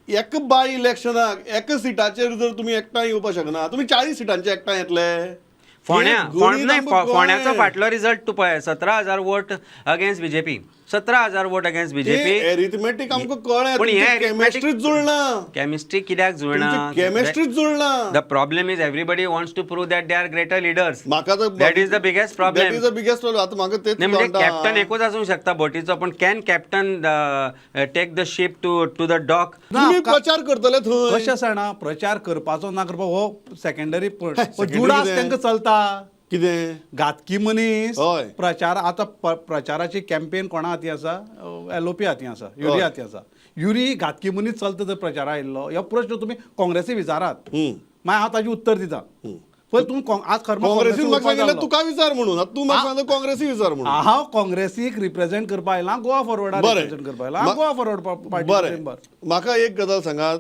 एक बाय इलेक्शनाक एक सिटाचेर जर तुम्ही एकठांय येवपाक शकना, तुम्ही 40 सिटांचे एकठांय येतले. फोण्याचो फाटलो रिझल्ट तूं पळय, 17,000 vote against BJP, 17,000 vote against BJP. Arithmetic आमकां कळ्ळें, पूण हे केमिस्ट्रीच जुळना. केमिस्ट्री कित्याक जुळना? केमिस्ट्रीच जुळना. The problem is everybody wants to prove that they are greater leaders. म्हाका that is the biggest problem. That is the biggest problem. आतां म्हाका तेच म्हणजे कॅप्टन एकूच आसूंक शकता बोटीचो, पण can captain take the ship to the dock? तुम्ही प्रचार करतले थंय. कशें जाणा, प्रचार करपाचो ना करपाचो हो सेकंडरी जुडास तांकां चलता. कितें घातकी मनीस हय. प्रचार आतां प्रचाराची कॅम्पेन कोणा हाती आसा? LOP हाती आसा, युरी हाती आसा. युरी घातकी मनीस चलता जर प्रचारा आयिल्लो, हो प्रश्न तुमी काँग्रेसी विचारात, मागीर हांव ताजें उत्तर दिता. पण तुमी आज काँग्रेसीन म्हाका सांगिल्लें तुका विचार म्हणून, आतां तूं म्हाका सांगता काँग्रेसी विचार म्हणून. हांव काँग्रेसीक रिप्रेझेंट करपा आयला, गोवा फॉरवर्डाक बरें. रिप्रेझेंट करपा आयला, गोवा फॉरवर्ड पार्टी बरें, मेंबर. म्हाका एक गजाल सांगात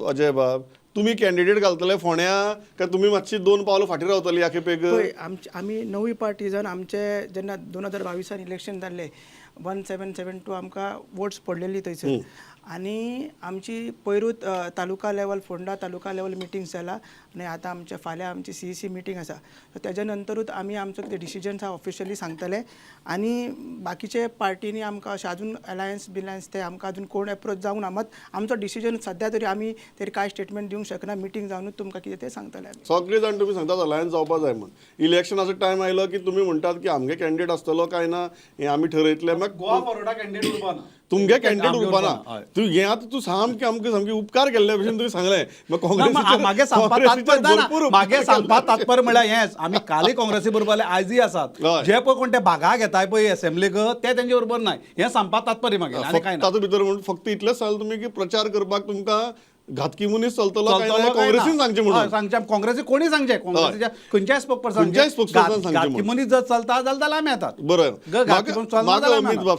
अजय बाब, तुम्ही कॅन्डिडेट घालतले फोण्या काय तुम्ही मातशी 2 पावलं फाटीं रावतली या खेपेक? पळय, आमी नवी पार्टी जावन आमचे जेन्ना 2022 इलेक्शन जाल्लें 1772 आमकां वोट्स पडलेली थंयसर, आनी आमची पयरूच तालुका level, Ponda taluka level meetings जाला, आनी आतां आमचे फाल्यां आमची CEC मिटींग आसा. सो तेज्या नंतरूच आमी आमचो कितें डिसिजन्स आहा ऑफिशियली सांगतले. आनी बाकीचे पार्टीनी आमकां अशें अजून अलायन्स बिलायन्स ते आमकां अजून कोण एप्रोच जावंक ना. मात आमचो डिसिजन सद्या तरी आमी तरी कांय स्टेटमेंट दिवंक शकना. मिटींग जावनूच तुमकां कितें तें सांगतले आमी. सगळे जाण तुम्ही सांगतात अलायन्स जावपा जाय म्हण. इलेक्शनाचो टायम आयलो की तुम्ही म्हणटात की आमगे कॅन्डिडेट आसतलो काय ना हें आमी ठरयतले. गोवा फॉरवर्डाक कॅन्डिडेट उरपा ना. तुमगे कॅन्डिडेट उरपाना. हय. तू हें आतां तू सामकें आमकां सामकें उपकार केल्ले भशेन तुवें सांगलें. मागे सांगपा तात्पर्य म्हळ्यार हेंच, आमी कालय काँग्रेसी बरोबर आयजय आसात. हय. जे पळय कोण ते भागाक येताय पळय असेंब्लीक, ते तेंचे बरोबर नाय. हें सांगपा तात्पर्य मागे आनी काय ना. तातूंत भितर म्हणून फक्त इतलेंच सांगलें तुमी की प्रचार करपाक तुमकां घातकी मनीस चलतलो काय चलतलो ना काय काँग्रेसीन ना. सांगचें हय, म्हणून. सांगचें काँग्रेसी कोणी सांगचें, काँग्रेसीच्या खंयच्याय खंयच्याय spokesperson सांगचें घातकी म्हणून. मनीस जर चलता जाल्यार आमी येतात. बरं घातकी मनीस चलना म्हाका जाल्यार आमी अमित येनात. बाब